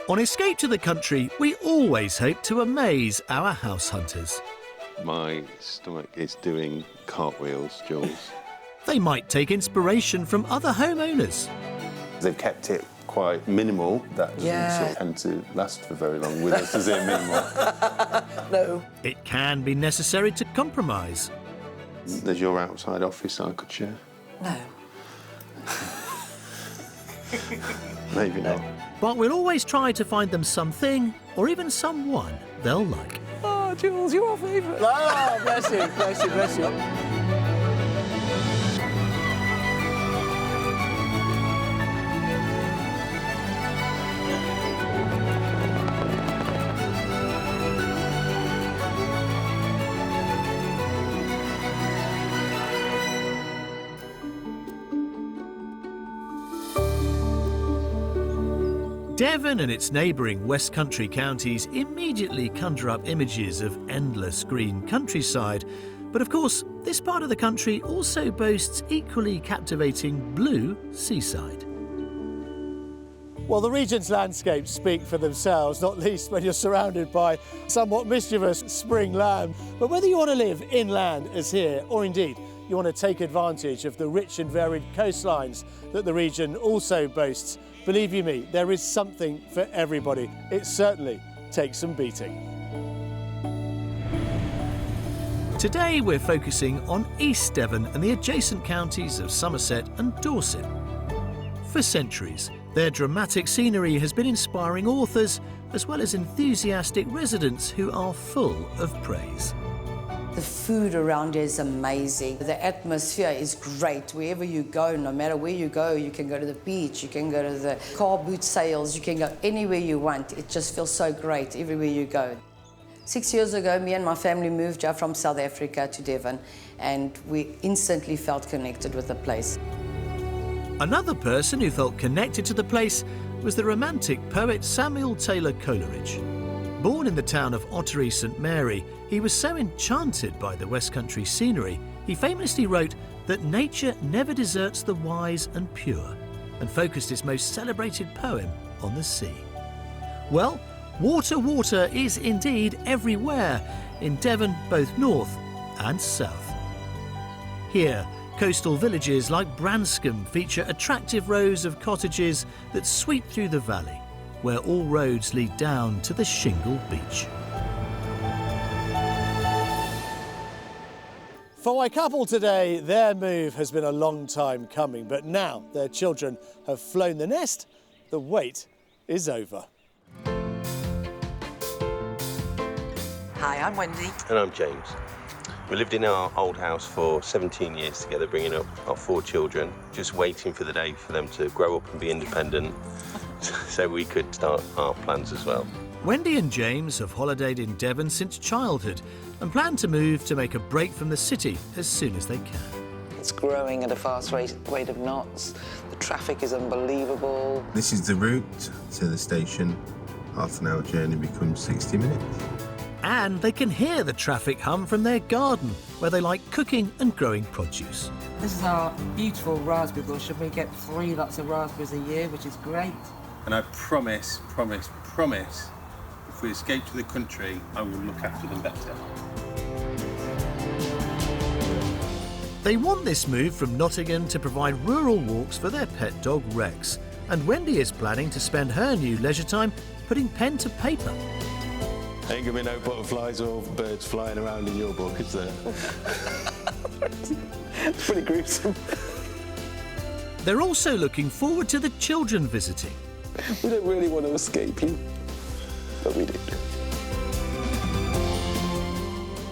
On Escape to the Country, we always hope to amaze our house hunters. My stomach is doing cartwheels, Jules. They might take inspiration from other homeowners. They've kept it quite minimal. That doesn't sort of tend to last for very long with us, does it, minimal? No. It can be necessary to compromise. There's your outside office I could share. No. Maybe not. But we'll always try to find them something, or even someone, they'll like. Oh, Jules, you're our favourite. Oh, bless you, bless you, bless you. Devon and its neighbouring West Country counties immediately conjure up images of endless green countryside. But of course, this part of the country also boasts equally captivating blue seaside. Well, the region's landscapes speak for themselves, not least when you're surrounded by somewhat mischievous spring lamb. But whether you want to live inland as here, or indeed you want to take advantage of the rich and varied coastlines that the region also boasts, believe you me, there is something for everybody. It certainly takes some beating. Today we're focusing on East Devon and the adjacent counties of Somerset and Dorset. For centuries, their dramatic scenery has been inspiring authors as well as enthusiastic residents who are full of praise. The food around here is amazing. The atmosphere is great. Wherever you go, no matter where you go, you can go to the beach, you can go to the car boot sales, you can go anywhere you want. It just feels so great everywhere you go. 6 years ago, me and my family moved here from South Africa to Devon, and we instantly felt connected with the place. Another person who felt connected to the place was the romantic poet Samuel Taylor Coleridge. Born in the town of Ottery St Mary, he was so enchanted by the West Country scenery, he famously wrote that nature never deserts the wise and pure, and focused his most celebrated poem on the sea. Well, water is indeed everywhere, in Devon both north and south. Here, coastal villages like Branscombe feature attractive rows of cottages that sweep through the valley, where all roads lead down to the shingle beach. For my couple today, their move has been a long time coming, but now their children have flown the nest, the wait is over. Hi, I'm Wendy. And I'm James. We lived in our old house for 17 years together, bringing up our 4 children, just waiting for the day for them to grow up and be independent so we could start our plans as well. Wendy and James have holidayed in Devon since childhood and plan to move to make a break from the city as soon as they can. It's growing at a fast rate of knots. The traffic is unbelievable. This is the route to the station. Half an hour journey becomes 60 minutes. And they can hear the traffic hum from their garden, where they like cooking and growing produce. This is our beautiful raspberry bush, and we get 3 lots of raspberries a year, which is great. And I promise, if we escape to the country, I will look after them better. They want this move from Nottingham to provide rural walks for their pet dog Rex, and Wendy is planning to spend her new leisure time putting pen to paper. Ain't gonna be no butterflies or birds flying around in your book, is there? It's pretty gruesome. They're also looking forward to the children visiting. We don't really want to escape you, but we did.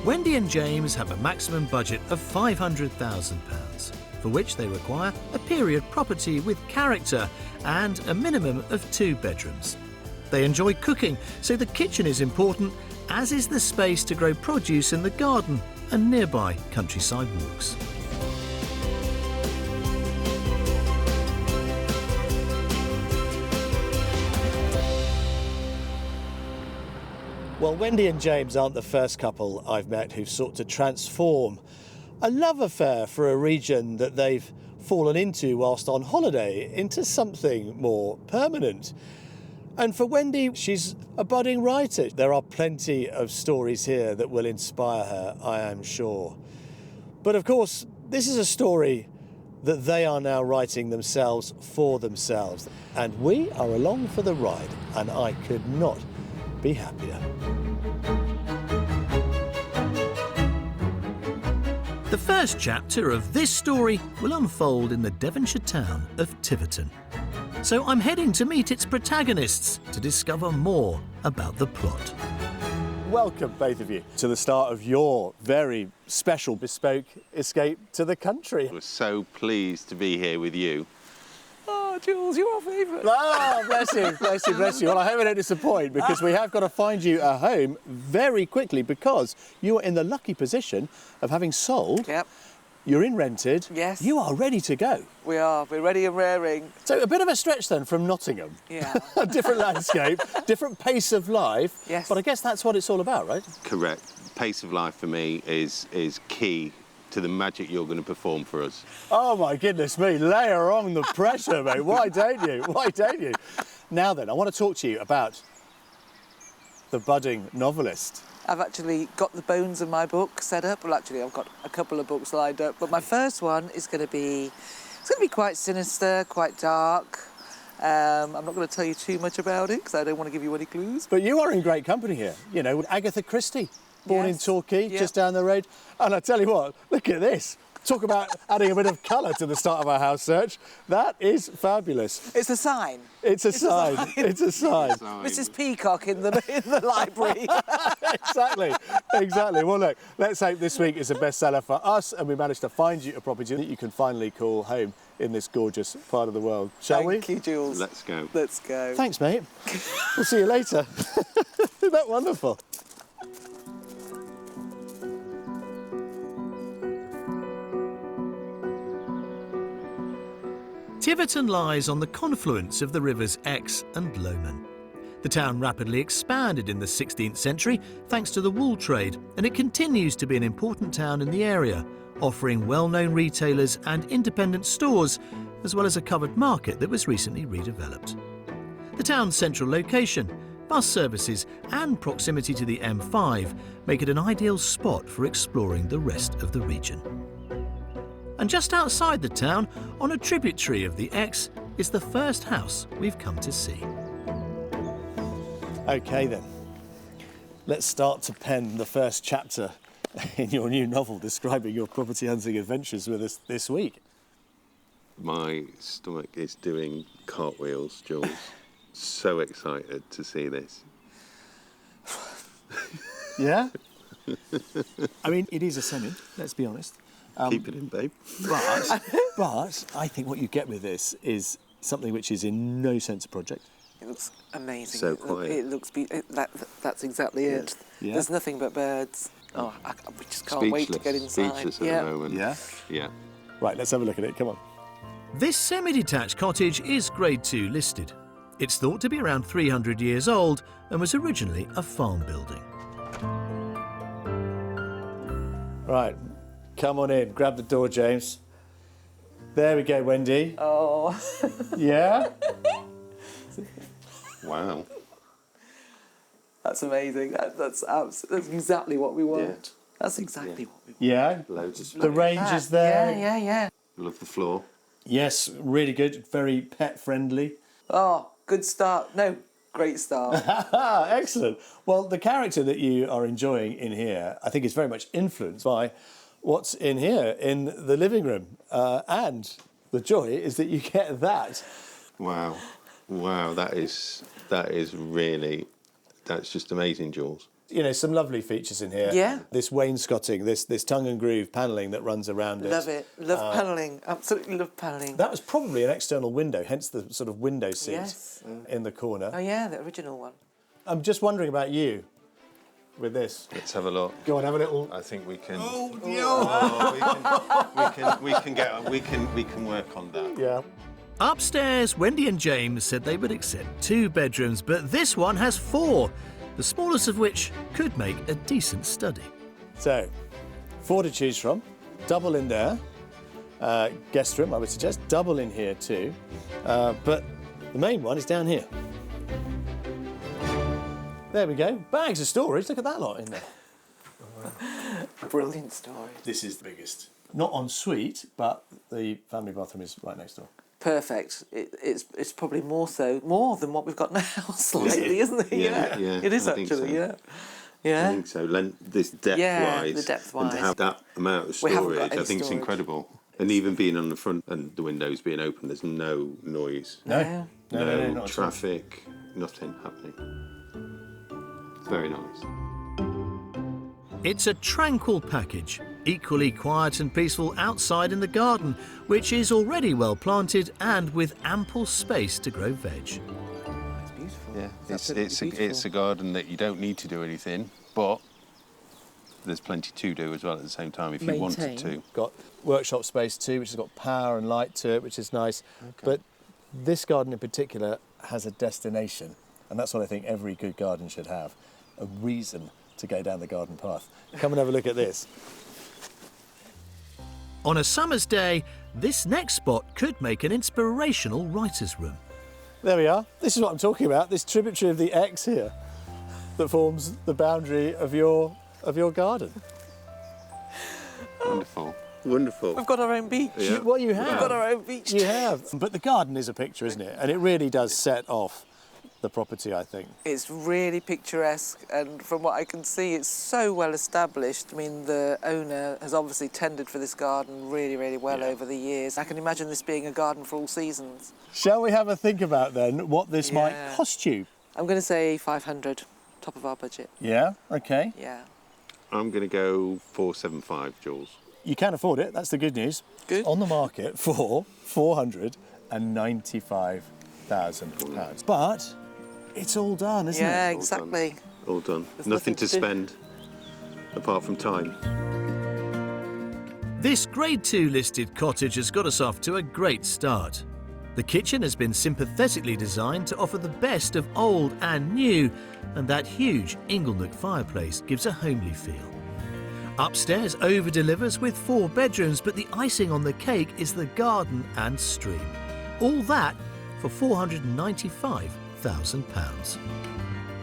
Wendy and James have a maximum budget of £500,000, for which they require a period property with character and a minimum of 2 bedrooms. They enjoy cooking, so the kitchen is important, as is the space to grow produce in the garden and nearby countryside walks. Well, Wendy and James aren't the first couple I've met who've sought to transform a love affair for a region that they've fallen into whilst on holiday into something more permanent. And for Wendy, she's a budding writer. There are plenty of stories here that will inspire her, I am sure. But of course, this is a story that they are now writing themselves for themselves. And we are along for the ride, and I could not be happier. The first chapter of this story will unfold in the Devonshire town of Tiverton. So I'm heading to meet its protagonists to discover more about the plot. Welcome, both of you, to the start of your very special bespoke escape to the country. We're so pleased to be here with you. Oh, Jules, you're our favourite. Oh, bless you, bless you, bless you. Well, I hope I don't disappoint, because we have got to find you a home very quickly, because you are in the lucky position of having sold. Yep. You're in rented. Yes. You are ready to go. We are. We're ready and raring. So a bit of a stretch then from Nottingham. Yeah. A different landscape, different pace of life. Yes. But I guess that's what it's all about, right? Correct. Pace of life for me is key to the magic you're going to perform for us. Oh, my goodness me. Layer on the pressure, mate. Why don't you? Why don't you? Now then, I want to talk to you about the budding novelist. I've actually got the bones of my book set up. Well, actually, I've got a couple of books lined up, but my first one is going to be, it's going to be quite sinister, quite dark. I'm not going to tell you too much about it because I don't want to give you any clues. But you are in great company here. You know, with Agatha Christie, born in Yes. Torquay, Yep. just down the road. And I tell you what, look at this. Talk about adding a bit of colour to the start of our house search. That is fabulous. It's a sign. It's a sign. It's a sign. Mrs. Peacock in the library. Exactly, exactly. Well, look, let's hope this week is a bestseller for us and we manage to find you a property that you can finally call home in this gorgeous part of the world. Shall we? Thank you, Jules. Let's go. Let's go. Thanks, mate. We'll see you later. Isn't that wonderful? Tiverton lies on the confluence of the rivers Exe and Lowman. The town rapidly expanded in the 16th century thanks to the wool trade, and it continues to be an important town in the area, offering well-known retailers and independent stores, as well as a covered market that was recently redeveloped. The town's central location, bus services and proximity to the M5 make it an ideal spot for exploring the rest of the region. And just outside the town, on a tributary of the Exe, is the first house we've come to see. OK then, let's start to pen the first chapter in your new novel describing your property hunting adventures with us this week. My stomach is doing cartwheels, Jules. So excited to see this. Yeah? I mean, it is a semi, let's be honest. Keep it in, babe. But I think what you get with this is something which is in no sense a project. It looks amazing. So quiet. That's exactly it. Yeah. There's nothing but birds. Oh, we just can't wait to get inside. Speechless at the moment. Yeah? Yeah. Right, let's have a look at it, come on. This semi-detached cottage is Grade 2 listed. It's thought to be around 300 years old and was originally a farm building. Right, come on in, grab the door, James. There we go, Wendy. Oh. Yeah? Wow. That's amazing. That's exactly what we want. Yeah. That's exactly what we want. Yeah? Loads of space. The range is there. Yeah. Love the floor. Yes, really good, very pet-friendly. Oh, good start. No, great start. Excellent. Well, the character that you are enjoying in here, I think is very much influenced by what's in here, in the living room. And the joy is that you get that. Wow. Wow, that is really, that's just amazing, Jules. You know, some lovely features in here. Yeah. This wainscoting, this tongue and groove panelling that runs around it. Love it. Love panelling. Absolutely love panelling. That was probably an external window, hence the sort of window seat Yes. in the corner. Oh yeah, the original one. I'm just wondering about you with this. Let's have a look. Go on, have a little. I think we can. Oh, We can work on that. Yeah. Upstairs, Wendy and James said they would accept 2 bedrooms, but this one has 4, the smallest of which could make a decent study. So, 4 to choose from. Double in there. Guest room, I would suggest. Double in here too. But the main one is down here. There we go. Bags of storage. Look at that lot in there. Brilliant story. This is the biggest. Not en suite, but the family bathroom is right next door. Perfect. It's probably more than what we've got now, slightly, isn't it? Yeah. It is I think actually, so. yeah. Yeah. I think so. This depth-wise, Yeah, the depth-wise. and to have that amount of We haven't got storage, I any think it's storage. incredible. And even being on the front and the windows being open, there's no noise, No, not at all. traffic, nothing happening. It's very nice. It's a tranquil package, equally quiet and peaceful outside in the garden, which is already well planted and with ample space to grow veg. It's beautiful. Yeah, absolutely beautiful. it's a garden that you don't need to do anything, but there's plenty to do as well at the same time if you wanted to. Got workshop space too, which has got power and light to it, which is nice. But this garden in particular has a destination, and that's what I think every good garden should have, a reason to go down the garden path. Come and have a look at this. On a summer's day, this next spot could make an inspirational writer's room. There we are. This is what I'm talking about, this tributary of the Exe here that forms the boundary of your garden. Wonderful. Wonderful. We've got our own beach. Yeah. Well, you have. We've got our own beach. You have. But the garden is a picture, isn't it? And it really does set off the property, I think. It's really picturesque, and from what I can see, it's so well established. I mean, the owner has obviously tended for this garden really, really well over the years. I can imagine this being a garden for all seasons. Shall we have a think about then what this might cost you? I'm going to say 500, top of our budget. Yeah, okay. Yeah. I'm going to go 475, Jules. You can afford it, that's the good news. Good. On the market for £495,000. But it's all done, isn't Yeah, it? exactly. All done. There's Nothing to do. spend apart from time. This Grade 2 listed cottage has got us off to a great start. The kitchen has been sympathetically designed to offer the best of old and new, and that huge inglenook fireplace gives a homely feel. Upstairs over-delivers with 4 bedrooms, but the icing on the cake is the garden and stream. All that for £495,000.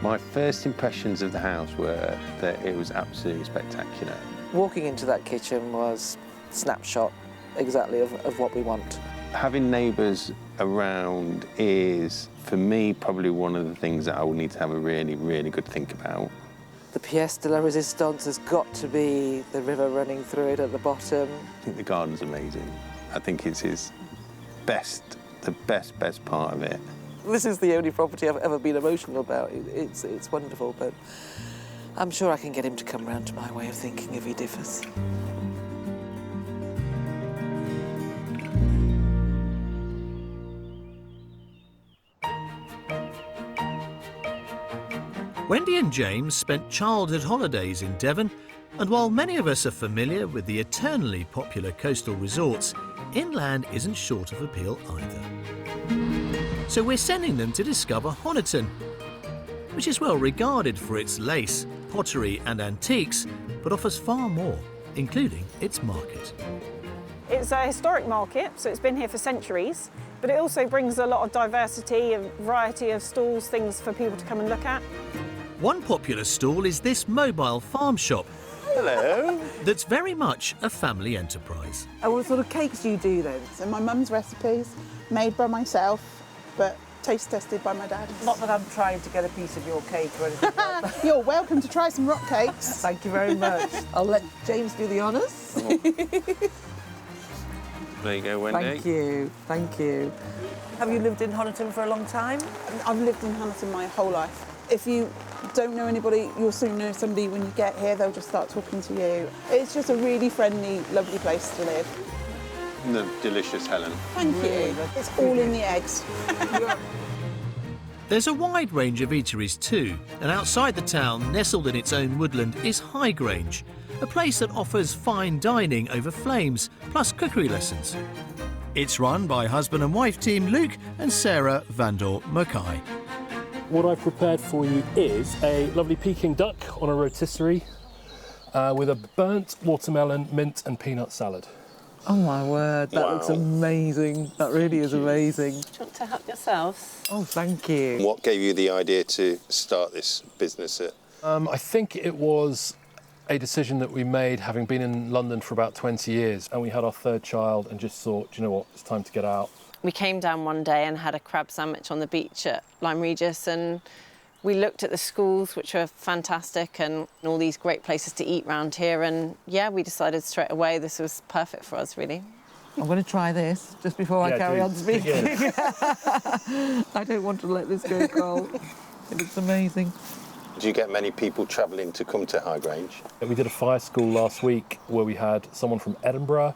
My first impressions of the house were that it was absolutely spectacular. Walking into that kitchen was a snapshot exactly of what we want. Having neighbours around is, for me, probably one of the things that I will need to have a really, really good think about. The pièce de la résistance has got to be the river running through it at the bottom. I think the garden's amazing. I think it's his best, the best part of it. This is the only property I've ever been emotional about. It's wonderful, but I'm sure I can get him to come round to my way of thinking if he differs. Wendy and James spent childhood holidays in Devon, and while many of us are familiar with the eternally popular coastal resorts, inland isn't short of appeal either. So we're sending them to discover Honiton, which is well regarded for its lace, pottery and antiques, but offers far more, including its market. It's a historic market, so it's been here for centuries, but it also brings a lot of diversity, a variety of stalls, things for people to come and look at. One popular stall is this mobile farm shop. Hello. That's very much a family enterprise. And what sort of cakes do you do then? So my mum's recipes, made by myself, but taste tested by my dad. Not that I'm trying to get a piece of your cake or anything like that. You're welcome to try some rock cakes. Thank you very much. I'll let James do the honours. There you go, Wendy. Thank you, thank you. Have you lived in Honiton for a long time? I've lived in Honiton my whole life. If you don't know anybody, you'll soon know somebody. When you get here, they'll just start talking to you. It's just a really friendly, lovely place to live. The delicious Helen. Thank you. It's all in the eggs. There's a wide range of eateries too, and outside the town, nestled in its own woodland, is Highgrange, a place that offers fine dining over flames, plus cookery lessons. It's run by husband and wife team Luke and Sarah Vandor Mackay. What I've prepared for you is a lovely Peking duck on a rotisserie with a burnt watermelon, mint and peanut salad. Oh my word, that looks amazing. That really is amazing. Do you want to help yourselves? Oh, thank you. What gave you the idea to start this business at? I think it was a decision that we made having been in London for about 20 years, and we had our third child and just thought, do you know what, it's time to get out. We came down one day and had a crab sandwich on the beach at Lyme Regis, and we looked at the schools, which were fantastic, and all these great places to eat round here, and yeah, we decided straight away this was perfect for us, really. I'm going to try this just before I carry on speaking. I don't want to let this go cold. It looks amazing. Do you get many people travelling to come to High Grange? We did a fire school last week where we had someone from Edinburgh,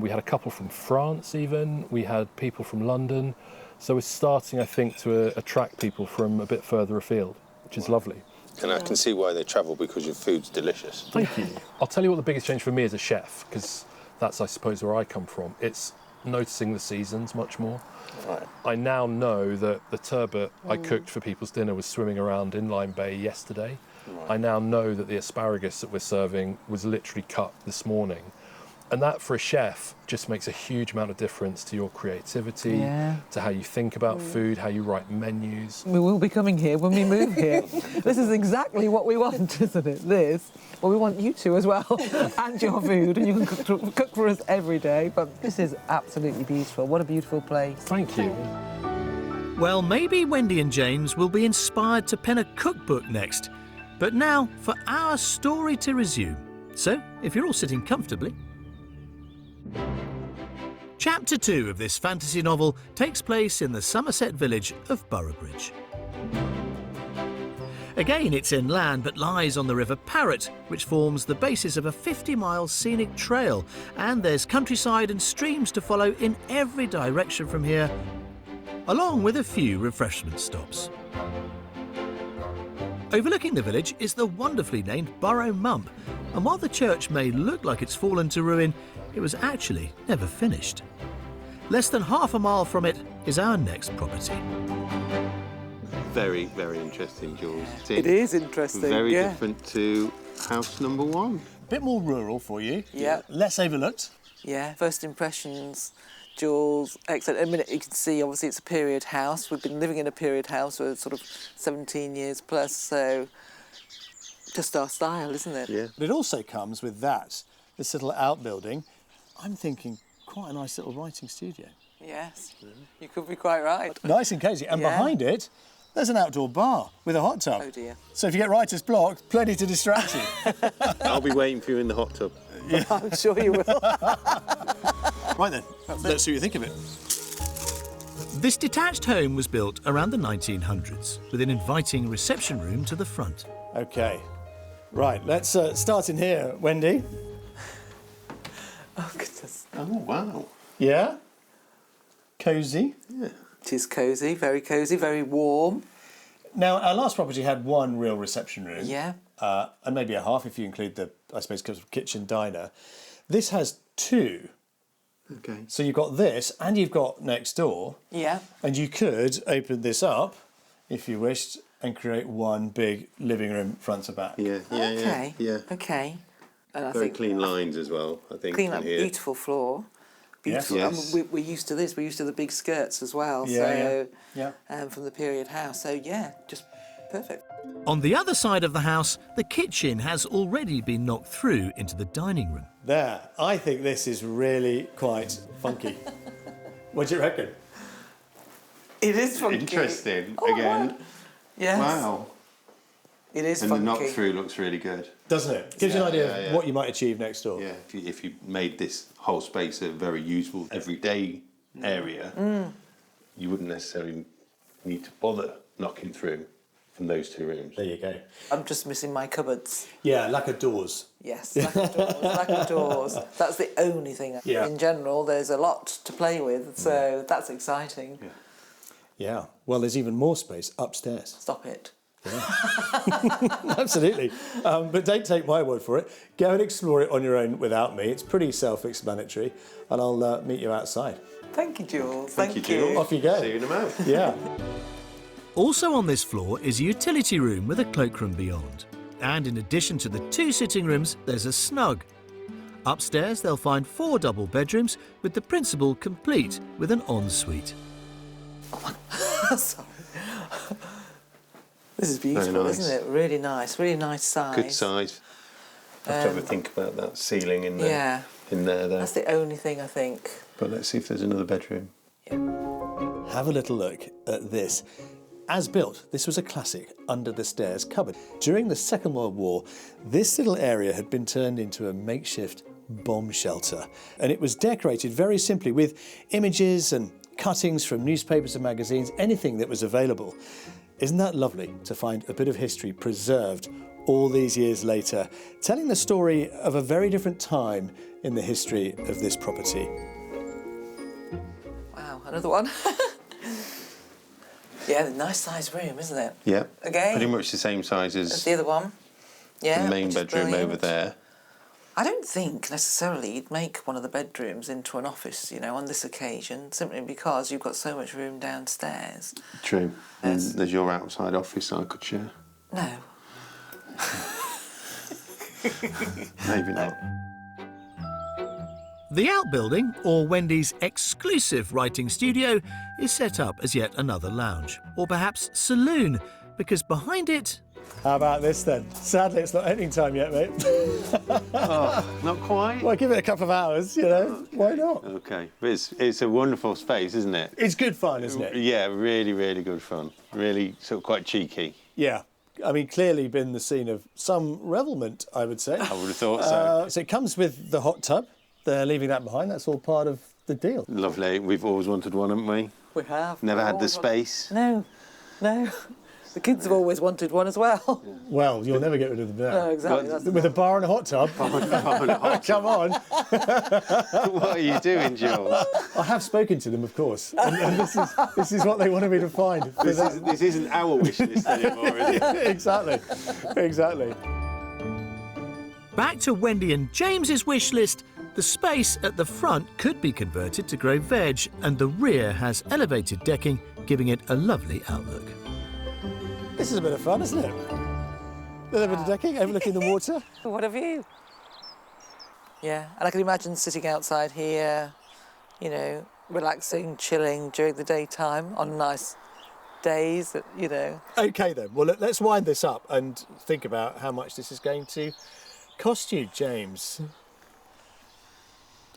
we had a couple from France even, we had people from London. So we're starting, I think, to attract people from a bit further afield, which is lovely. And I can see why they travel, because your food's delicious. Thank you. I'll tell you what the biggest change for me as a chef, because that's, I suppose, where I come from. It's noticing the seasons much more. Right. I now know that the turbot I cooked for people's dinner was swimming around in Lyme Bay yesterday. Right. I now know that the asparagus that we're serving was literally cut this morning. And that, for a chef, just makes a huge amount of difference to your creativity, to how you think about food, how you write menus. We will be coming here when we move here. This is exactly what we want, isn't it? This. Well, we want you to as well, and your food, and you can cook for us every day. But this is absolutely beautiful. What a beautiful place. Thank you. Well, maybe Wendy and James will be inspired to pen a cookbook next. But now for our story to resume. So, if you're all sitting comfortably. Chapter 2 of this fantasy novel takes place in the Somerset village of Boroughbridge. Again, it's inland but lies on the River Parrett, which forms the basis of a 50-mile scenic trail, and there's countryside and streams to follow in every direction from here, along with a few refreshment stops. Overlooking the village is the wonderfully named Borough Mump, and while the church may look like it's fallen to ruin, it was actually never finished. Less than half a mile from it is our next property. Very, very interesting, Jules. It is interesting, Very different to house number 1. Bit more rural for you. Yeah. Less overlooked. Yeah, first impressions, Jules, excellent. I mean, you can see, obviously, it's a period house. We've been living in a period house for sort of 17 years plus, so just our style, isn't it? Yeah. But it also comes with that, this little outbuilding. I'm thinking quite a nice little writing studio. Yes, you could be quite right. Nice and cosy. And behind it, there's an outdoor bar with a hot tub. Oh, dear. So if you get writer's block, plenty to distract you. I'll be waiting for you in the hot tub. Yeah. I'm sure you will. Right then, let's see what you think of it. This detached home was built around the 1900s, with an inviting reception room to the front. OK. Right, let's start in here, Wendy. Oh, goodness. Oh, wow. Yeah? Cosy? Yeah. It is cosy, very warm. Now, our last property had one real reception room. Yeah. And maybe a half if you include the, I suppose, kitchen diner. This has 2. OK. So you've got this, and you've got next door. Yeah. And you could open this up, if you wished, and create one big living room front to back. Yeah. OK. And I Very think clean lines as well, I think. clean, in here. beautiful floor. Beautiful. Yes. I mean, we're used to this. We're used to the big skirts as well. Yeah, so, from the period house. So, yeah, just perfect. On the other side of the house, the kitchen has already been knocked through into the dining room. There. I think this is really quite funky. What do you reckon? It is funky. Interesting. Oh, Again. wow. Yes. Wow. It is And funky. the knock-through looks really good. Doesn't it? Gives you an idea of what you might achieve next door. Yeah, if you made this whole space a very usable everyday area, you wouldn't necessarily need to bother knocking through from those 2 rooms. There you go. I'm just missing my cupboards. Yeah, lack of doors. Yes, lack of doors. That's the only thing. Yeah. In general, there's a lot to play with, so that's exciting. Yeah. Well, there's even more space upstairs. Stop it. Yeah. Absolutely. But don't take my word for it. Go and explore it on your own without me. It's pretty self-explanatory, and I'll meet you outside. Thank you, Jules. Thank you, Jules. Off you go. See you in a moment. Yeah. Also on this floor is a utility room with a cloakroom beyond. And in addition to the 2 sitting rooms, there's a snug. Upstairs, they'll find 4 double bedrooms, with the principal complete with an ensuite. Sorry. This is beautiful, nice. isn't it? Really nice size. Good size. I have to have a think about that ceiling in there. Yeah. In there, though. That's the only thing I think. But let's see if there's another bedroom. Have a little look at this. As built, this was a classic under-the-stairs cupboard. During the Second World War, this little area had been turned into a makeshift bomb shelter. And it was decorated very simply with images and cuttings from newspapers and magazines, anything that was available. Isn't that lovely to find a bit of history preserved all these years later, telling the story of a very different time in the history of this property? Wow, another one. Yeah, nice sized room, isn't it? Yeah. Again. Pretty much the same size That's as the other one. Yeah. the main which is bedroom brilliant. over there. I don't think necessarily you'd make one of the bedrooms into an office, you know, on this occasion, simply because you've got so much room downstairs. True. And there's your outside office I could share. No. Maybe not. The outbuilding, or Wendy's exclusive writing studio, is set up as yet another lounge, or perhaps saloon, because behind it... How about this then? Sadly, it's not opening time yet, mate. Oh, not quite? Well, give it a couple of hours, you know. Why not? OK. But it's a wonderful space, isn't it? It's good fun, isn't it? Yeah, really, really good fun. Really sort of quite cheeky. Yeah. I mean, clearly been the scene of some revelment, I would say. I would have thought so. So it comes with the hot tub. They're leaving that behind. That's all part of the deal. Lovely. We've always wanted one, haven't we? We have. Never had the space. No. The kids have always wanted one as well. Well, you'll never get rid of them now. No, exactly. That's With a bar and a hot tub. Come on. What are you doing, Jules? I have spoken to them, of course. And this is what they wanted me to find. This isn't our wish list anymore, is it? Exactly. Back to Wendy and James's wish list. The space at the front could be converted to grow veg, and the rear has elevated decking, giving it a lovely outlook. This is a bit of fun, isn't it? A little bit of decking, overlooking the water. What a view. Yeah, and I can imagine sitting outside here, you know, relaxing, chilling during the daytime on nice days, you know. OK then, well let's wind this up and think about how much this is going to cost you, James.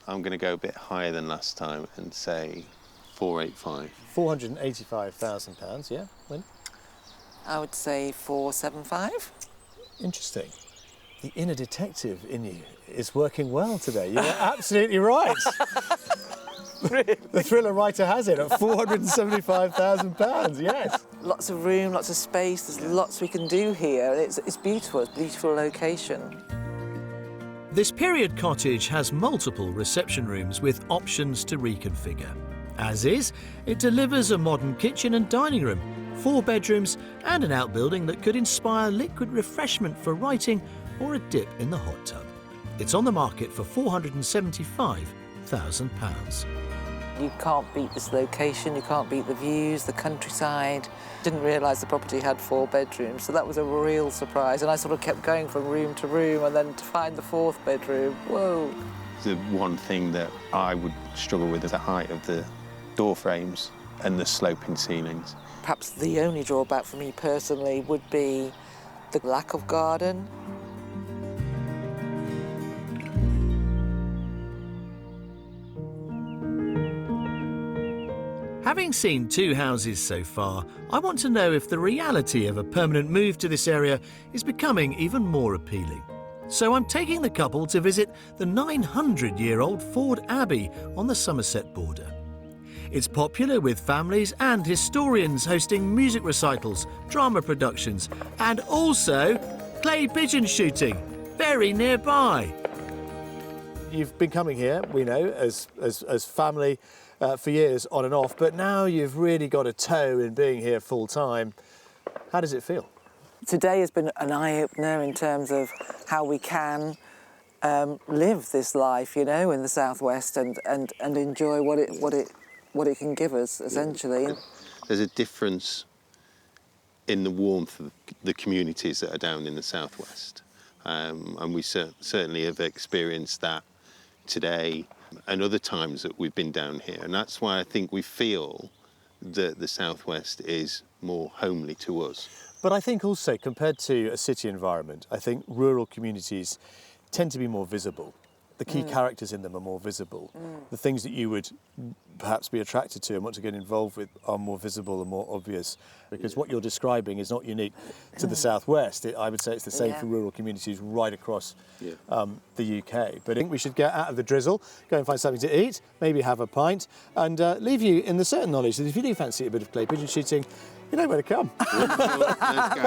I'm going to go a bit higher than last time and say 485. £485,000, yeah? When? I would say 475. Interesting. The inner detective in you is working well today. You're absolutely right. Really? The thriller writer has it at £475,000, yes. Lots of room, lots of space, there's lots we can do here. It's beautiful, it's a beautiful location. This period cottage has multiple reception rooms with options to reconfigure. As is, it delivers a modern kitchen and dining room, 4 bedrooms and an outbuilding that could inspire liquid refreshment for writing or a dip in the hot tub. It's on the market for £475,000. You can't beat this location, you can't beat the views, the countryside. Didn't realise the property had 4 bedrooms, so that was a real surprise. And I sort of kept going from room to room, and then to find the 4th bedroom, whoa. The one thing that I would struggle with is the height of the door frames and the sloping ceilings. Perhaps the only drawback for me personally would be the lack of garden. Having seen 2 houses so far, I want to know if the reality of a permanent move to this area is becoming even more appealing. So I'm taking the couple to visit the 900-year-old Ford Abbey on the Somerset border. It's popular with families and historians hosting music recitals, drama productions, and also clay pigeon shooting, very nearby. You've been coming here, we know, as family for years on and off, but now you've really got a toe in being here full time. How does it feel? Today has been an eye-opener in terms of how we can live this life, you know, in the southwest and enjoy what it can give us, essentially. There's a difference in the warmth of the communities that are down in the southwest, and we certainly have experienced that today and other times that we've been down here. And that's why I think we feel that the southwest is more homely to us. But I think also, compared to a city environment, I think rural communities tend to be more visible. The key characters in them are more visible. The things that you would perhaps be attracted to and want to get involved with are more visible and more obvious, because what you're describing is not unique to the southwest. I would say it's the same for rural communities right across the UK. But I think we should get out of the drizzle, go and find something to eat, maybe have a pint, and leave you in the certain knowledge that if you do fancy a bit of clay pigeon shooting, you know where to come. Let's go.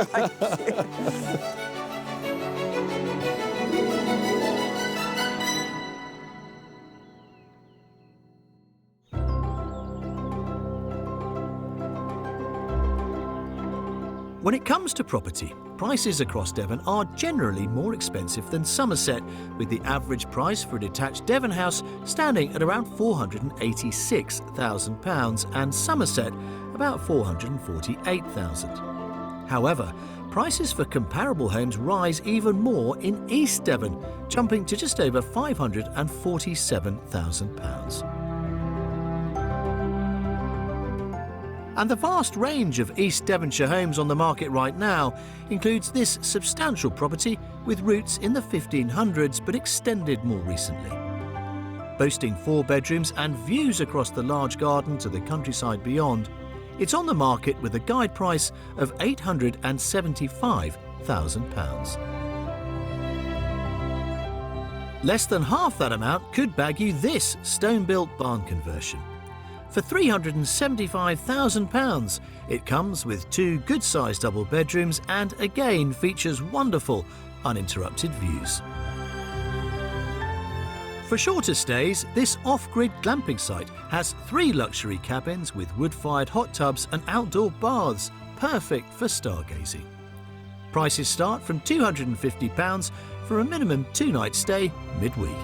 When it comes to property, prices across Devon are generally more expensive than Somerset, with the average price for a detached Devon house standing at around £486,000 and Somerset about £448,000. However, prices for comparable homes rise even more in East Devon, jumping to just over £547,000. And the vast range of East Devonshire homes on the market right now includes this substantial property with roots in the 1500s but extended more recently. Boasting 4 bedrooms and views across the large garden to the countryside beyond, it's on the market with a guide price of £875,000. Less than half that amount could bag you this stone-built barn conversion. For £375,000, it comes with 2 good-sized double bedrooms and again features wonderful, uninterrupted views. For shorter stays, this off-grid glamping site has 3 luxury cabins with wood-fired hot tubs and outdoor baths, perfect for stargazing. Prices start from £250 for a minimum 2-night stay midweek.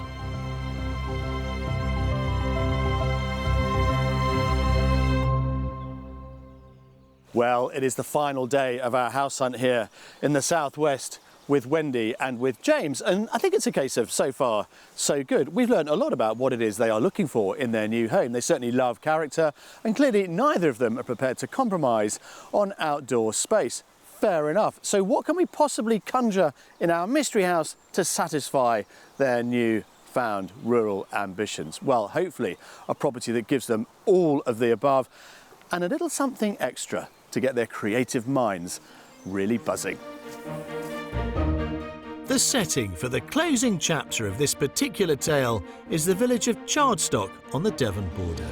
Well, it is the final day of our house hunt here in the southwest with Wendy and with James, and I think it's a case of so far so good. We've learned a lot about what it is they are looking for in their new home. They certainly love character, and clearly neither of them are prepared to compromise on outdoor space. Fair enough. So what can we possibly conjure in our mystery house to satisfy their new-found rural ambitions? Well, hopefully a property that gives them all of the above and a little something extra to get their creative minds really buzzing. The setting for the closing chapter of this particular tale is the village of Chardstock on the Devon border.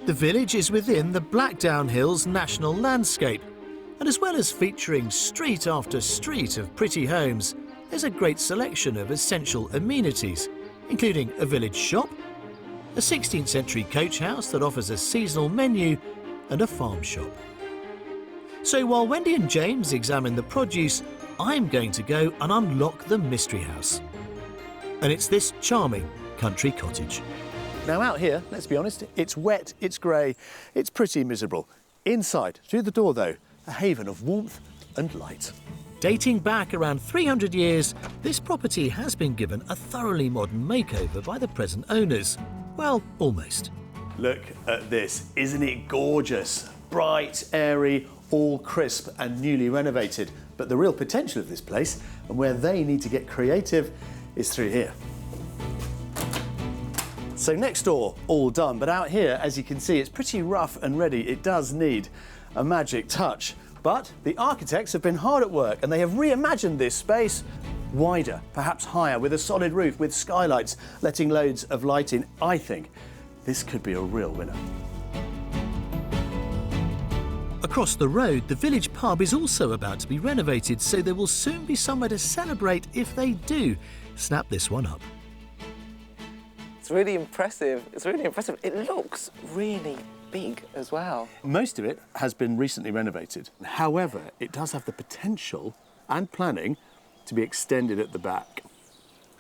The village is within the Blackdown Hills National Landscape, and as well as featuring street after street of pretty homes, there's a great selection of essential amenities, including a village shop, a 16th century coach house that offers a seasonal menu, and a farm shop. So while Wendy and James examine the produce, I'm going to go and unlock the mystery house. And it's this charming country cottage. Now out here, let's be honest, it's wet, it's grey, it's pretty miserable. Inside, through the door though, a haven of warmth and light. Dating back around 300 years, this property has been given a thoroughly modern makeover by the present owners. Well, almost. Look at this, isn't it gorgeous? Bright, airy, all crisp and newly renovated. But the real potential of this place and where they need to get creative is through here. So next door, all done, but out here, as you can see, it's pretty rough and ready. It does need a magic touch. But the architects have been hard at work and they have reimagined this space wider, perhaps higher, with a solid roof, with skylights, letting loads of light in. I think this could be a real winner. Across the road, the village pub is also about to be renovated, so there will soon be somewhere to celebrate if they do snap this one up. It's really impressive. It's really impressive. It looks really big as well. Most of it has been recently renovated. However, it does have the potential and planning to be extended at the back.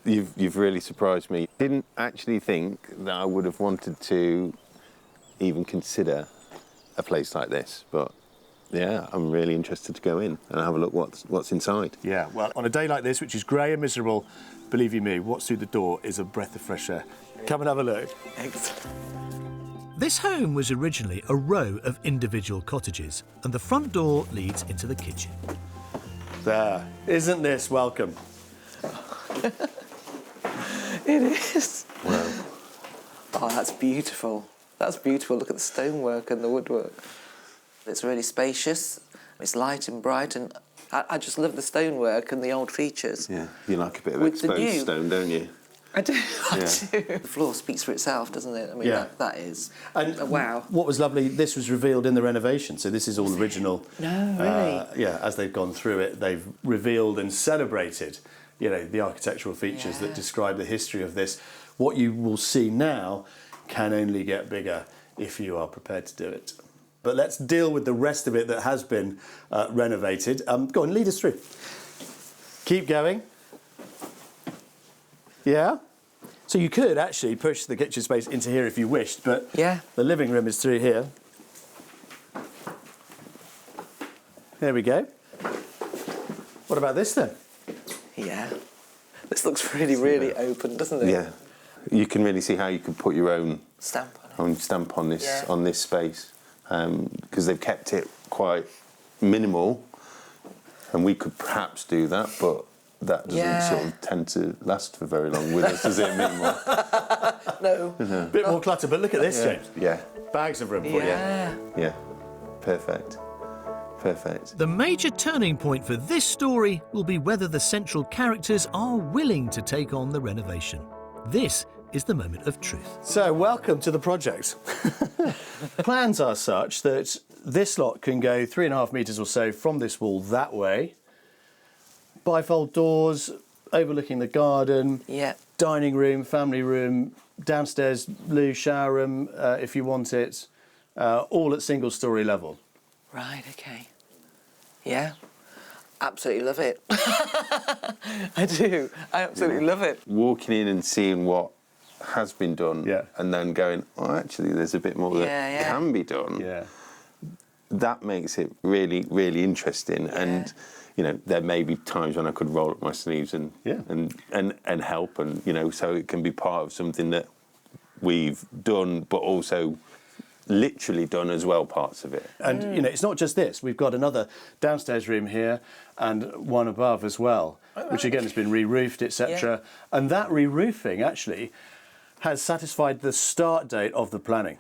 You've really surprised me. Didn't actually think that I would have wanted to even consider a place like this, but Yeah, I'm really interested to go in and have a look what's inside. Yeah, well, on a day like this, which is grey and miserable, believe you me, what's through the door is a breath of fresh air. Come and have a look. Excellent. This home was originally a row of individual cottages, and the front door leads into the kitchen. There. Isn't this welcome? It is. Wow. Oh, that's beautiful. That's beautiful. Look at the stonework and the woodwork. It's really spacious. It's light and bright, and I just love the stonework and the old features. Yeah, you like a bit of With the exposed new- stone, don't you? I do. I Yeah. do. The floor speaks for itself, doesn't it? I mean, Yeah. that is. And wow. What was lovely, this was revealed in the renovation, so this is all original. No, really? Yeah, as they've gone through it, they've revealed and celebrated, you know, the architectural features that describe the history of this. What you will see now can only get bigger if you are prepared to do it. But let's deal with the rest of it that has been renovated. Go on, lead us through. Keep going. Yeah? So you could actually push the kitchen space into here if you wished, but the living room is through here. There we go. What about this then? Yeah. This looks really, really open, doesn't it? Yeah. You can really see how you could put your own Stamp stamp on this space, because they've kept it quite minimal, and we could perhaps do that, but that doesn't sort of tend to last for very long with us, does it? Minimal. No. Bit more clutter, but look at this, James. Yeah. Bags of room for you. Yeah. Perfect. Perfect. The major turning point for this story will be whether the central characters are willing to take on the renovation. This is the moment of truth. So, welcome to the project. Plans are such that this lot can go 3.5 metres or so from this wall that way. Bifold doors, overlooking the garden. Yeah. Dining room, family room, downstairs loo, shower room, if you want it. All at single-storey level. Right, okay. Yeah. Absolutely love it. I do. I absolutely love it. Walking in and seeing what has been done, and then going, oh, actually, there's a bit more that can be done. Yeah. That makes it really, really interesting. And you know, there may be times when I could roll up my sleeves and help, and you know, so it can be part of something that we've done, but also literally done as well, parts of it. And you know, it's not just this. We've got another downstairs room here and one above as well, which again has been re-roofed, etc. And that re-roofing actually has satisfied the start date of the planning.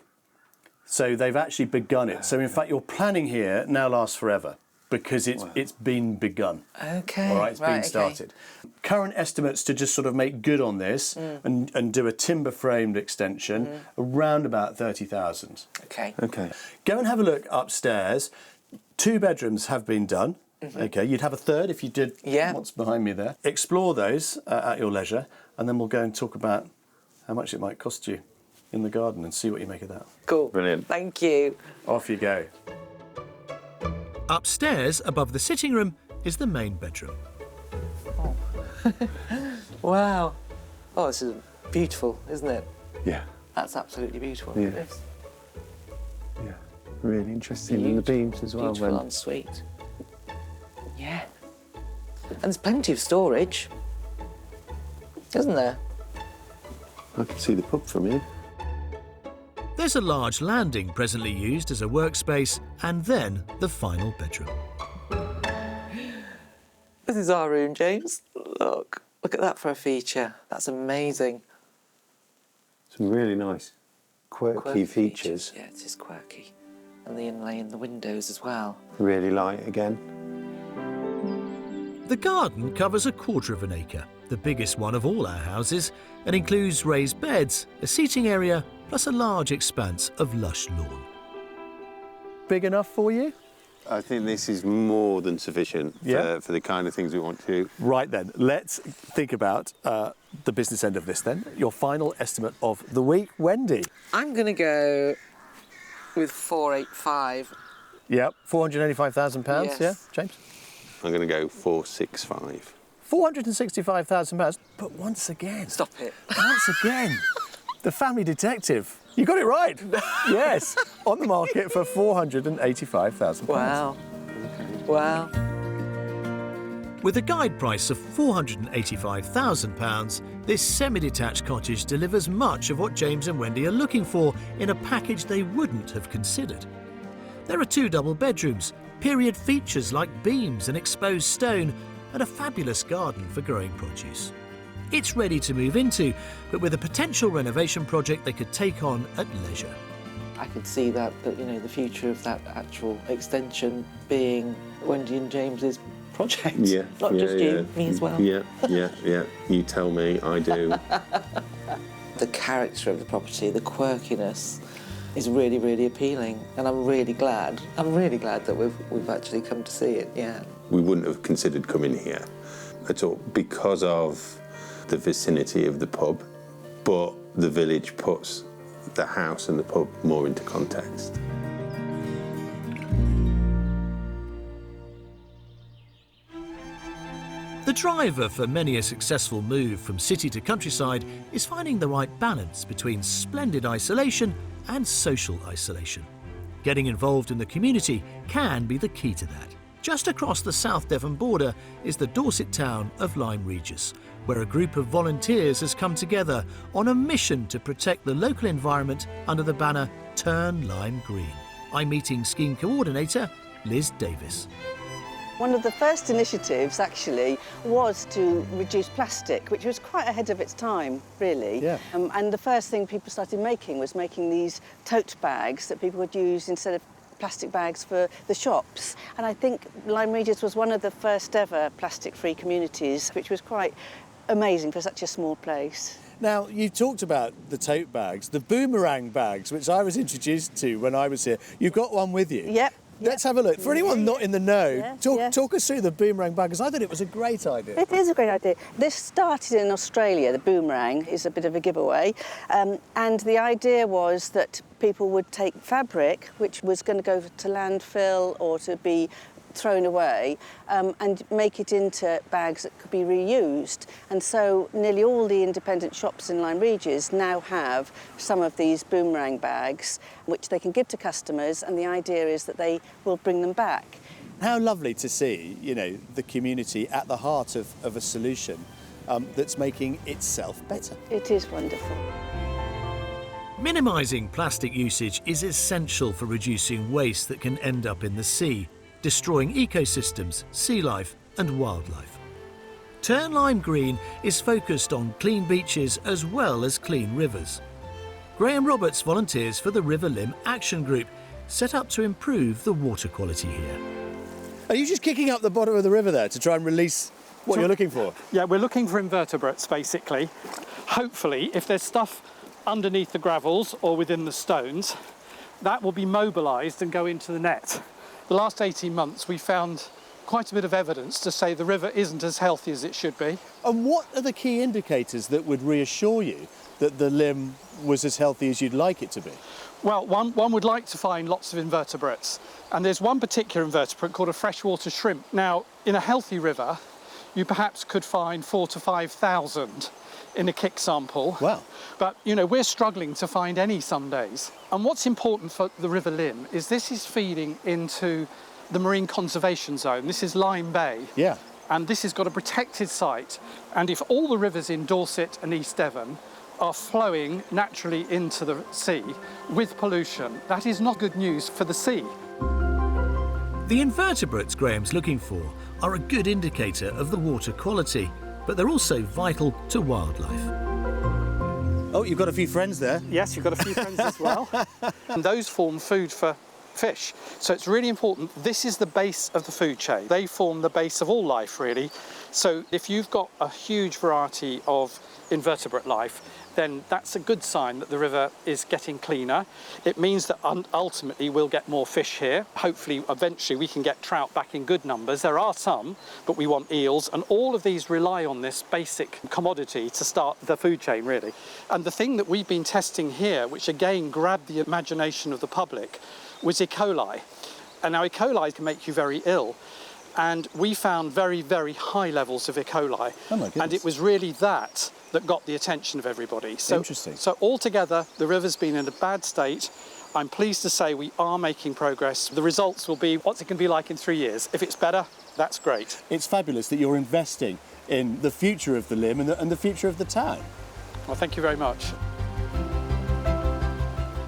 So they've actually begun it. So in fact, your planning here now lasts forever because it's been begun. Okay. All right, it's been started. Current estimates to just sort of make good on this and do a timber framed extension around about 30,000. Okay. Okay. Go and have a look upstairs. 2 bedrooms have been done. Okay, you'd have a third if you did what's behind me there. Explore those at your leisure, and then we'll go and talk about how much it might cost you in the garden and see what you make of that. Cool. Brilliant. Thank you. Off you go. Upstairs, above the sitting room, is the main bedroom. Wow. Oh, this is beautiful, isn't it? Yeah. That's absolutely beautiful. Yeah. It is. Yeah. Really interesting. And the beams as well. Beautiful ensuite. Yeah. And there's plenty of storage, isn't there? I can see the pub from here. There's a large landing presently used as a workspace, and then the final bedroom. This is our room, James. Look at that for a feature. That's amazing. Some really nice, quirky features. Yeah, it is quirky. And the inlay in the windows as well. Really light again. The garden covers 1/4 of an acre, the biggest one of all our houses, and includes raised beds, a seating area, plus a large expanse of lush lawn. Big enough for you? I think this is more than sufficient for the kind of things we want to do. Right then, let's think about the business end of this then. Your final estimate of the week, Wendy. I'm going to go with 485. Yep, £485,000, Yes. yeah, James? I'm going to go 465. £465,000, but once again... Stop it. Once again, the family detective You got it right. Yes, on the market for £485,000. Wow. Wow. With a guide price of £485,000, this semi-detached cottage delivers much of what James and Wendy are looking for in a package they wouldn't have considered. There are 2 double bedrooms, period features like beams and exposed stone, and a fabulous garden for growing produce. It's ready to move into, but with a potential renovation project they could take on at leisure. I could see that you know, the future of that actual extension being Wendy and James's project. Yeah. Not just you, me as well. Yeah. You tell me, I do. The character of the property, the quirkiness, is really, really appealing, and I'm really glad that we've actually come to see it. Yeah. We wouldn't have considered coming here at all because of the vicinity of the pub, but the village puts the house and the pub more into context. The driver for many a successful move from city to countryside is finding the right balance between splendid isolation and social isolation. Getting involved in the community can be the key to that. Just across the South Devon border is the Dorset town of Lyme Regis, where a group of volunteers has come together on a mission to protect the local environment under the banner Turn Lyme Green. I'm meeting scheme coordinator Liz Davis. One of the first initiatives, actually, was to reduce plastic, which was quite ahead of its time, really. Yeah. And the first thing people started making was making these tote bags that people would use instead of plastic bags for the shops. And I think Lyme Regis was one of the first ever plastic-free communities, which was quite amazing for such a small place. Now, you talked about the tote bags, the boomerang bags, which I was introduced to when I was here. You've got one with you. Yep. Let's have a look. For anyone not in the know, talk us through the boomerang bag, because I thought it was a great idea. It is a great idea. This started in Australia. The boomerang is a bit of a giveaway. And the idea was that people would take fabric, which was going to go to landfill or to be thrown away, and make it into bags that could be reused. And so nearly all the independent shops in Lyme Regis now have some of these boomerang bags, which they can give to customers, and the idea is that they will bring them back. How lovely to see, you know, the community at the heart of a solution that's making itself better. It is wonderful. Minimising plastic usage is essential for reducing waste that can end up in the sea, destroying ecosystems, sea life and wildlife. Turn Lyme Green is focused on clean beaches as well as clean rivers. Graham Roberts volunteers for the River Limb Action Group, set up to improve the water quality here. Are you just kicking up the bottom of the river there to try and release what you're looking for? Yeah, we're looking for invertebrates, basically. Hopefully, if there's stuff underneath the gravels or within the stones, that will be mobilised and go into the net. The last 18 months, we found quite a bit of evidence to say the river isn't as healthy as it should be. And what are the key indicators that would reassure you that the Limb was as healthy as you'd like it to be? Well, one would like to find lots of invertebrates. And there's one particular invertebrate called a freshwater shrimp. Now, in a healthy river, you perhaps could find 4,000 to 5,000 in a kick sample. Wow. But, you know, we're struggling to find any some days. And what's important for the River Limb is this is feeding into the marine conservation zone. This is Lyme Bay. Yeah. And this has got a protected site. And if all the rivers in Dorset and East Devon are flowing naturally into the sea with pollution, that is not good news for the sea. The invertebrates Graham's looking for are a good indicator of the water quality, but they're also vital to wildlife. Oh, you've got a few friends there. Yes, you've got a few friends as well. And those form food for fish. So it's really important. This is the base of the food chain. They form the base of all life, really. So if you've got a huge variety of invertebrate life, then that's a good sign that the river is getting cleaner. It means that ultimately we'll get more fish here. Hopefully, eventually, we can get trout back in good numbers. There are some, but we want eels, and all of these rely on this basic commodity to start the food chain, really. And the thing that we've been testing here, which again grabbed the imagination of the public, was E. coli. And now E. coli can make you very ill. And we found very, very high levels of E. coli. Oh my goodness. And it was really that that got the attention of everybody. So, Interesting. So altogether, the river's been in a bad state. I'm pleased to say we are making progress. The results will be what's it going to be like in 3 years. If it's better, that's great. It's fabulous that you're investing in the future of the Lyme and the future of the town. Well, thank you very much.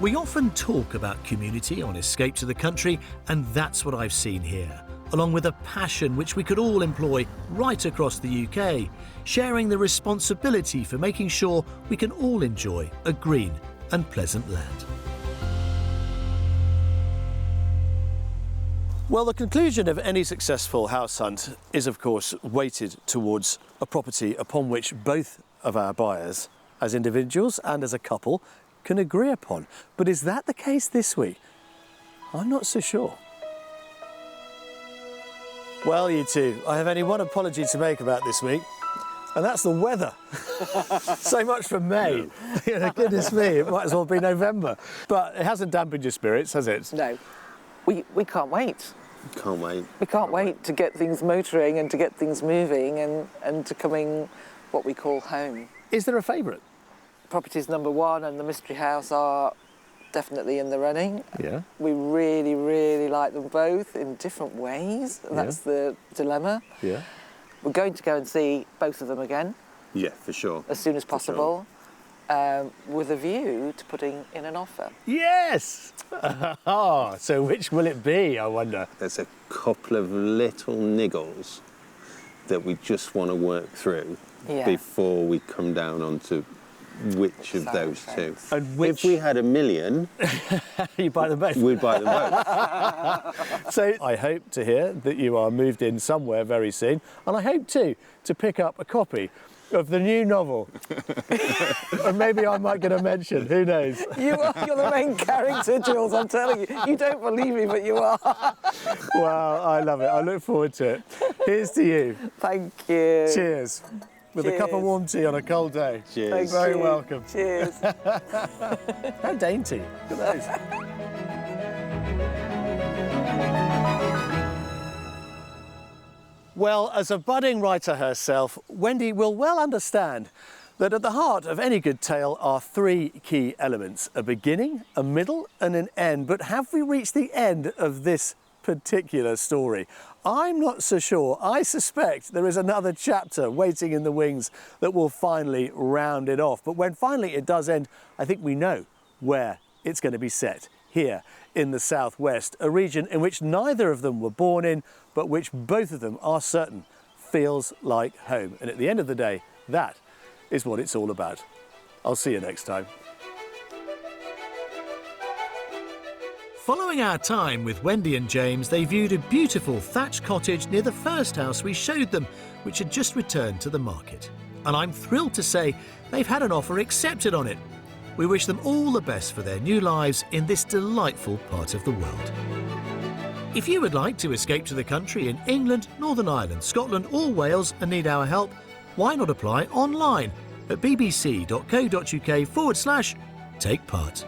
We often talk about community on Escape to the Country, and that's what I've seen here, along with a passion which we could all employ right across the UK, sharing the responsibility for making sure we can all enjoy a green and pleasant land. Well, the conclusion of any successful house hunt is, of course, weighted towards a property upon which both of our buyers, as individuals and as a couple, can agree upon. But is that the case this week? I'm not so sure. Well, you two, I have only one apology to make about this week, and that's the weather. So much for May. Goodness me, it might as well be November. But it hasn't dampened your spirits, has it? No. We can't wait. Can't wait. We can't wait to get things motoring and to get things moving and to coming what we call home. Is there a favourite? Properties number 1 and the Mystery House are definitely in the running. Yeah. We really, really like them both in different ways, and that's the dilemma. Yeah. We're going to go and see both of them again. Yeah, for sure. As soon as possible, with a view to putting in an offer. Yes! So which will it be, I wonder? There's a couple of little niggles that we just want to work through before we come down onto which of those two. And which... If we had $1 million... you buy them both? We'd buy them both. So I hope to hear that you are moved in somewhere very soon, and I hope too to pick up a copy of the new novel. Or maybe I might get a mention, who knows? You're the main character, Jules, I'm telling you. You don't believe me, but you are. Well, I love it. I look forward to it. Here's to you. Thank you. Cheers. With a cup of warm tea on a cold day. Cheers. Thank Very you. welcome. Cheers. How dainty. Look at those. Well, as a budding writer herself, Wendy will well understand that at the heart of any good tale are 3 key elements: a beginning, a middle and an end. But have we reached the end of this particular story? I'm not so sure. I suspect there is another chapter waiting in the wings that will finally round it off. But when finally it does end, I think we know where it's going to be set. Here in the southwest, a region in which neither of them were born in, but which both of them are certain feels like home. And at the end of the day, that is what it's all about. I'll see you next time. Following our time with Wendy and James, they viewed a beautiful thatched cottage near the first house we showed them, which had just returned to the market. And I'm thrilled to say they've had an offer accepted on it. We wish them all the best for their new lives in this delightful part of the world. If you would like to escape to the country in England, Northern Ireland, Scotland or Wales and need our help, why not apply online at bbc.co.uk/take part.